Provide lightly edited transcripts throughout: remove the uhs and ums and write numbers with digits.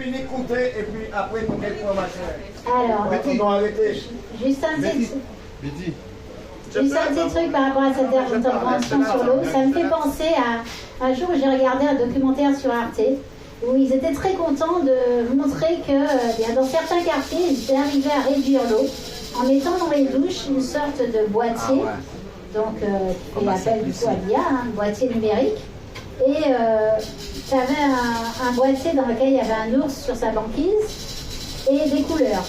finis compter et puis après pour quel point machin. Alors, Betty, non, arrêtez. Juste un petit Betty. Juste un petit truc par rapport à cette intervention sur l'eau. Ça me fait penser à un jour où j'ai regardé un documentaire sur Arte où ils étaient très contents de montrer que dans certains quartiers, ils étaient arrivés à réduire l'eau en mettant dans les douches une sorte de boîtier, donc qui fait appel du coup à l'IA, un boîtier numérique. Et tu avais un boîtier dans lequel il y avait un ours sur sa banquise et des couleurs.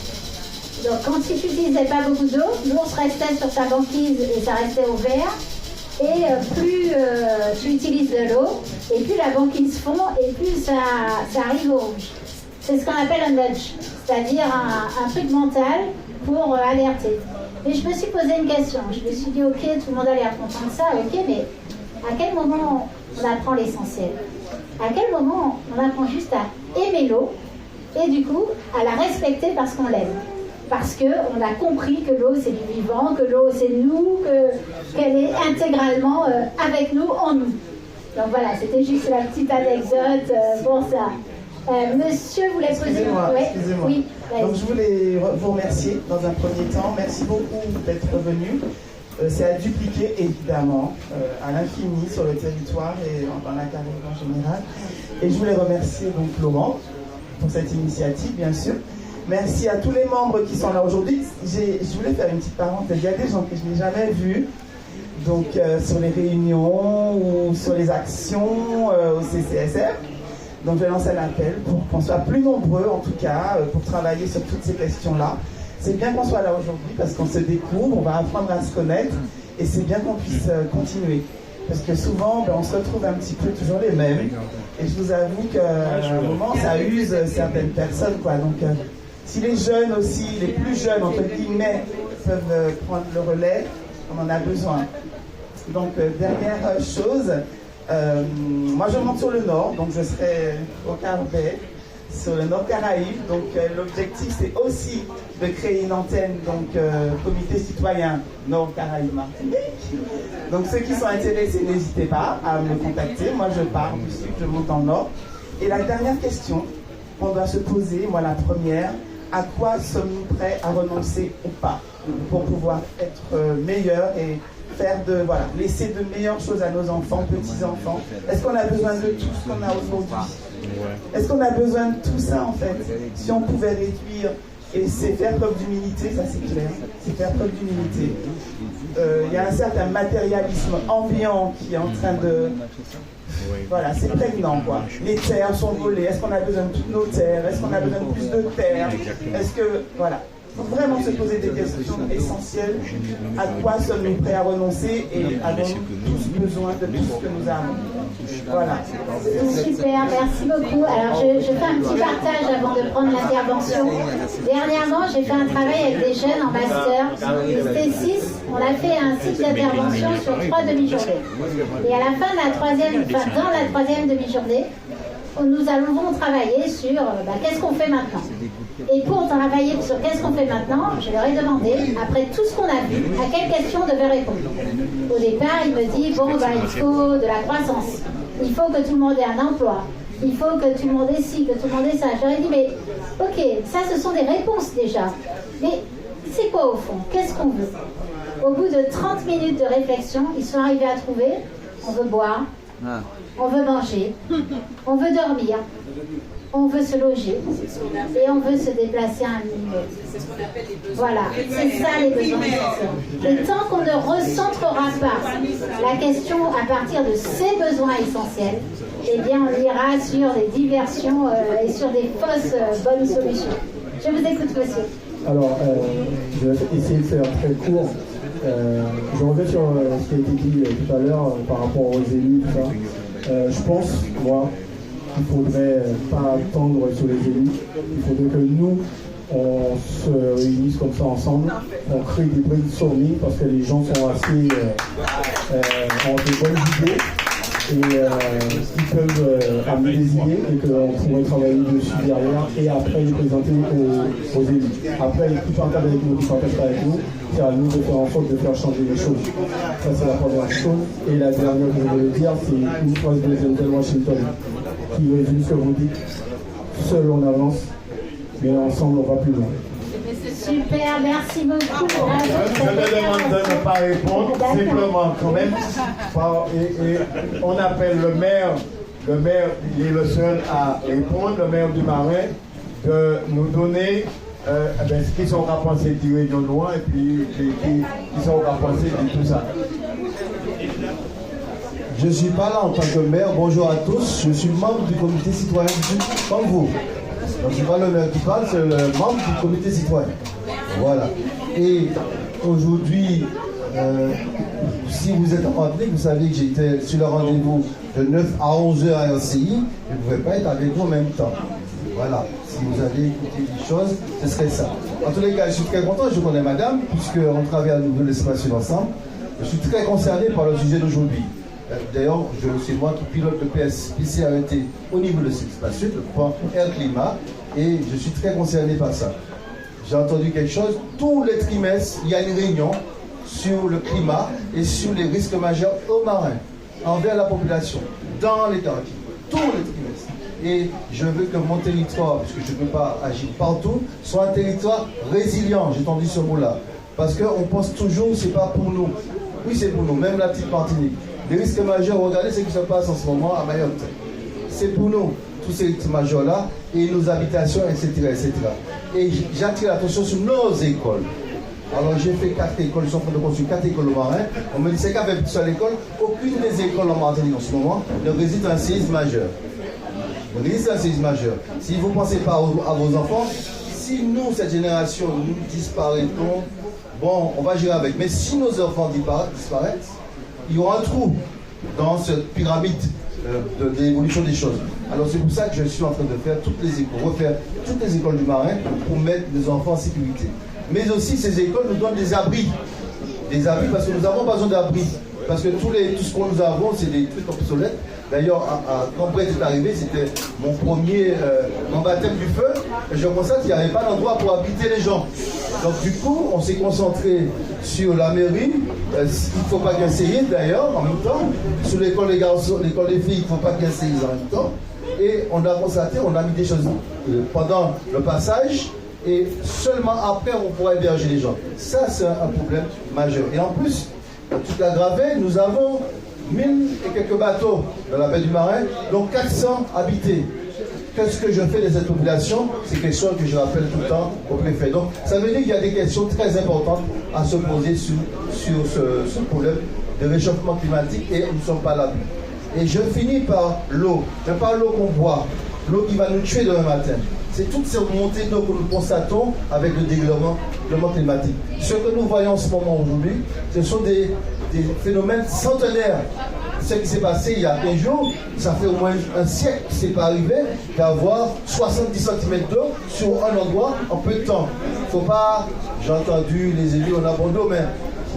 Donc quand tu n'utilisais pas beaucoup d'eau, l'ours restait sur sa banquise et ça restait au vert. Et plus tu utilises de l'eau, et plus la banquise fond, et plus ça arrive au rouge. C'est ce qu'on appelle un nudge, c'est-à-dire un truc mental pour alerter. Mais je me suis posé une question. Je me suis dit, ok, tout le monde a l'air content de ça, ok, mais à quel moment on apprend l'essentiel? À quel moment on apprend juste à aimer l'eau, et du coup, à la respecter parce qu'on l'aime? Parce qu'on a compris que l'eau c'est du vivant, que l'eau c'est nous, qu'elle est intégralement avec nous, en nous. Donc voilà, c'était juste la petite anecdote pour ça. Monsieur voulait poser... Excusez-moi. Oui, donc je voulais vous remercier dans un premier temps. Merci beaucoup d'être venu. C'est à dupliquer évidemment à l'infini sur le territoire et dans la Caraïbe en général. Et je voulais remercier donc Laurent pour cette initiative, bien sûr. Merci à tous les membres qui sont là aujourd'hui. Je voulais faire une petite parenthèse. Il y a des gens que je n'ai jamais vus, donc sur les réunions ou sur les actions au CCSF. Donc je lance un appel pour qu'on soit plus nombreux, en tout cas, pour travailler sur toutes ces questions-là. C'est bien qu'on soit là aujourd'hui parce qu'on se découvre, on va apprendre à se connaître et c'est bien qu'on puisse continuer. Parce que souvent, on se retrouve un petit peu toujours les mêmes. Et je vous avoue qu'à un moment, ça use certaines personnes, quoi. Donc, si les jeunes aussi, les plus jeunes, entre guillemets, peuvent prendre le relais, on en a besoin. Donc, dernière chose, moi je monte sur le nord, donc je serai au Carbet, sur le Nord Caraïbe. Donc, l'objectif, c'est aussi de créer une antenne, donc comité citoyen Nord Caraïbe Martinique. Donc, ceux qui sont intéressés, n'hésitez pas à me contacter. Moi, je pars du sud, je monte dans le nord. Et la dernière question qu'on doit se poser, moi la première, à quoi sommes-nous prêts à renoncer ou pas pour pouvoir être meilleurs et faire laisser de meilleures choses à nos enfants, petits-enfants? Est-ce qu'on a besoin de tout ce qu'on a aujourd'hui? Est-ce qu'on a besoin de tout ça en fait? Si on pouvait réduire, et c'est faire preuve d'humilité, ça c'est clair, c'est faire preuve d'humilité. Il y a un certain matérialisme ambiant qui est en train de... Voilà, c'est prégnant quoi. Les terres sont volées, est-ce qu'on a besoin de toutes nos terres? Est-ce qu'on a besoin de plus de terres? Est-ce que... Voilà. Il faut vraiment se poser des questions essentielles. À quoi sommes-nous prêts à renoncer et avons-nous tous besoin de tout ce que nous avons? Voilà. Super, merci beaucoup. Alors, je fais un petit partage avant de prendre l'intervention. Dernièrement, j'ai fait un travail avec des jeunes en master. C'était 6. On a fait un cycle d'intervention sur 3 demi-journées. Et à la fin de dans la troisième demi-journée, nous allons travailler sur qu'est-ce qu'on fait maintenant. Et pour travailler sur qu'est-ce qu'on fait maintenant, je leur ai demandé, après tout ce qu'on a vu, à quelle question on devait répondre. Au départ, il me dit, il faut de la croissance, il faut que tout le monde ait un emploi, il faut que tout le monde ait ci, que tout le monde ait ça. Je leur ai dit, mais ok, ça ce sont des réponses déjà. Mais c'est quoi au fond? Qu'est-ce qu'on veut? Au bout de 30 minutes de réflexion, ils sont arrivés à trouver, on veut boire, on veut manger, on veut dormir, on veut se loger et on veut se déplacer à un minimum. C'est ce qu'on appelle les besoins. Voilà, c'est ça les besoins essentiels. Et tant qu'on ne recentrera pas la question à partir de ces besoins essentiels, eh bien on ira sur des diversions et sur des fausses bonnes solutions. Je vous écoute, monsieur. Alors, je vais essayer de faire très court. Je reviens sur ce qui a été dit tout à l'heure par rapport aux élus, tout ça. Je pense, moi, qu'il ne faudrait pas attendre sur les élus. Il faudrait que nous, on se réunisse comme ça ensemble, on crée des brainstorming parce que les gens sont assez ont de bonnes idées et qui peuvent amener des idées et qu'on pourrait travailler dessus derrière et après les présenter aux élus. Après, ils partagent avec nous, ils partagent pas avec nous. C'est à nous de faire en sorte de faire changer les choses. Ça, c'est la première chose. Et la dernière que je voulais dire, c'est une phrase de Denzel Washington qui résume ce que vous dites. seul on avance, mais ensemble on va plus loin. Super, merci beaucoup. Je me demande de ne pas répondre, simplement quand même. Et on appelle le maire, il est le seul à répondre, le maire du Marin, de nous donner ce qu'ils sont à penser du Réunion Noire et puis qui sont à penser de tout ça. Je ne suis pas là en tant que maire, bonjour à tous, je suis membre du comité citoyen comme vous. Donc ce n'est pas le maire qui parle, c'est le membre du comité citoyen. Voilà. Et aujourd'hui, si vous êtes en Afrique, vous savez que j'étais sur le rendez-vous de 9 à 11h à RCI, je ne pouvais pas être avec vous en même temps. Voilà. Si vous avez écouté des choses, ce serait ça. En tous les cas, je suis très content, je connais madame, puisqu'on travaille à nouveau l'espace ensemble. Je suis très concerné par le sujet d'aujourd'hui. D'ailleurs, c'est moi qui pilote le PCRT au niveau de cet espace, le point Air Climat, et je suis très concerné par ça. J'ai entendu quelque chose, tous les trimestres, il y a une réunion sur le climat et sur les risques majeurs aux marins, envers la population, dans les territoires, tous les trimestres. Et je veux que mon territoire, puisque je ne peux pas agir partout, soit un territoire résilient, j'ai entendu ce mot-là. Parce qu'on pense toujours que ce n'est pas pour nous. Oui, c'est pour nous, même la petite Martinique. Les risques majeurs, regardez ce qui se passe en ce moment à Mayotte. C'est pour nous, tous ces risques majeurs-là, et nos habitations, etc. etc. Et j'attire l'attention sur nos écoles. Alors j'ai fait 4 écoles, je suis en train de construire 4 écoles au Marin. On me dit c'est qu'avec seule école, aucune des écoles en Martinique en ce moment ne résiste à un séisme majeur. Ne résiste à un séisme majeur. Si vous ne pensez pas à vos enfants, si nous, cette génération, nous disparaîtrons, bon, on va gérer avec. Mais si nos enfants disparaissent, il y aura un trou dans cette pyramide de l'évolution des choses. Alors c'est pour ça que je suis en train de faire refaire toutes les écoles du Marin pour mettre les enfants en sécurité. Mais aussi ces écoles nous donnent des abris. Des abris parce que nous avons besoin d'abris. Parce que tout ce que nous avons, c'est des trucs obsolètes. D'ailleurs, quand Brett est arrivé, c'était mon baptême du feu. Et je constate qu'il n'y avait pas d'endroit pour habiter les gens. Donc du coup, on s'est concentré sur la mairie. Il ne faut pas qu'il y ait un séisme d'ailleurs, en même temps. Sur l'école des garçons, l'école des filles, il ne faut pas qu'il y ait un séisme en même temps. Et on a constaté, on a mis des choses pendant le passage. Et seulement après, on pourra héberger les gens. Ça, c'est un problème majeur. Et en plus, tout aggravé, nous avons 1000 et quelques bateaux dans la baie du Marin, donc 400 habités. Qu'est-ce que je fais de cette population? C'est quelque chose que je rappelle tout le temps au préfet. Donc, ça veut dire qu'il y a des questions très importantes à se poser sur ce problème de réchauffement climatique et nous ne sommes pas là. Et je finis par l'eau. Je parle l'eau qu'on boit, l'eau qui va nous tuer demain matin. C'est toute cette montée d'eau que nous constatons avec le dérèglement climatique. Ce que nous voyons en ce moment aujourd'hui, ce sont des phénomènes centenaires. Ce qui s'est passé il y a 15 jours, ça fait au moins un siècle que ce n'est pas arrivé d'avoir 70 cm d'eau sur un endroit en peu de temps. Il ne faut pas, j'ai entendu les élus en abandon, mais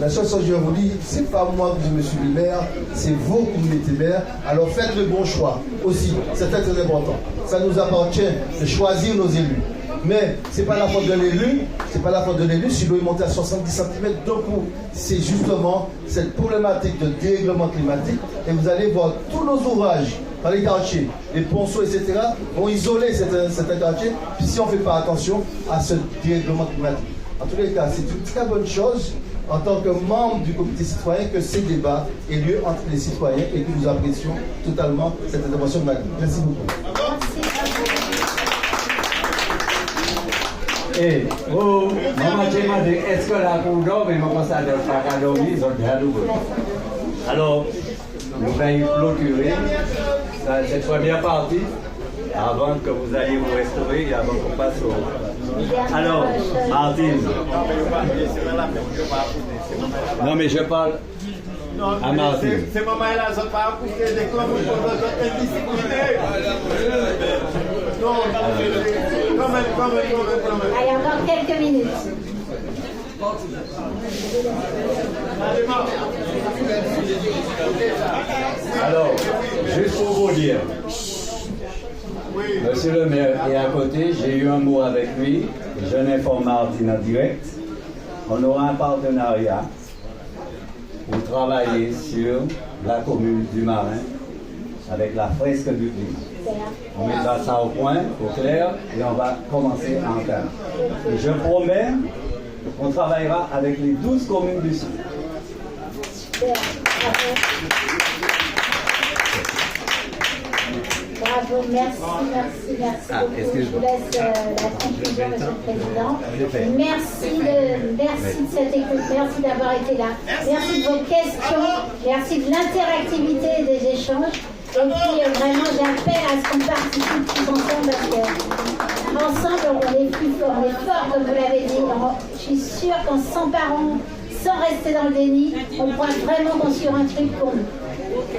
la seule chose que je vous dis, ce n'est pas moi que je me suis mis maire, c'est vous qui me mettez maire. Alors faites le bon choix aussi, c'est très très important. Ça nous appartient de choisir nos élus. Mais ce n'est pas la faute de l'élu, si l'eau est montée à 70 cm d'eau, c'est justement cette problématique de dérèglement climatique. Et vous allez voir tous nos ouvrages dans les quartiers, les ponceaux, etc., vont isoler certains quartiers, puis si on ne fait pas attention à ce dérèglement climatique. En tous les cas, c'est une très bonne chose en tant que membre du comité citoyen que ces débats aient lieu entre les citoyens et que nous apprécions totalement cette intervention de Maggie. Merci beaucoup. Eh, oh, maman m'a dit, est-ce que la cour d'eau, mais maman ça ne pas qu'à dormir, ils ont déjà doublé. Alors, nous allons clôturer cette première partie avant que vous alliez vous restaurer et avant qu'on passe au... Alors, Martine. Non, mais je parle à Martine. C'est maman et la zone pas accoucher des clubs pour les indisciplinés. Non, quand même. Allez, encore quelques minutes. Alors, juste pour vous dire, Monsieur le maire est à côté, j'ai eu un mot avec lui, je n'informe Martine en direct. On aura un partenariat pour travailler sur la commune du Marin avec la fresque du climat. On mettra ça au point, au clair, et on va commencer à entamer. Et je promets qu'on travaillera avec les 12 communes du Sud. Super. Bravo, merci. Je vous laisse la conclusion, Monsieur le Président. Merci de cette écoute, merci d'avoir été là. Merci de vos questions, merci de l'interactivité et des échanges. Et puis vraiment, j'appelle à ce qu'on participe tous ensemble parce que ensemble, on est plus fort, on est fort comme vous l'avez dit. Je suis sûre qu'en s'emparant, sans rester dans le déni, on pourra vraiment construire un truc pour nous.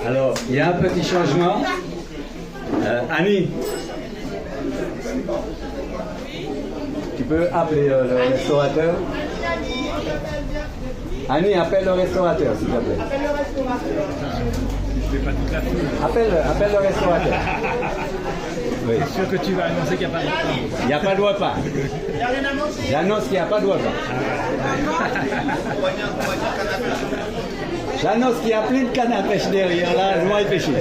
Alors, il y a un petit changement. Annie, tu peux appeler le restaurateur. Annie, appelle le restaurateur, s'il te plaît. Appelle le restaurateur. Oui. C'est sûr que tu vas annoncer qu'il n'y a pas de repas. Il n'y a pas de repas. J'annonce qu'il n'y a pas de repas. J'annonce qu'il y a plein de cannes à pêche derrière là, loin de pêcher.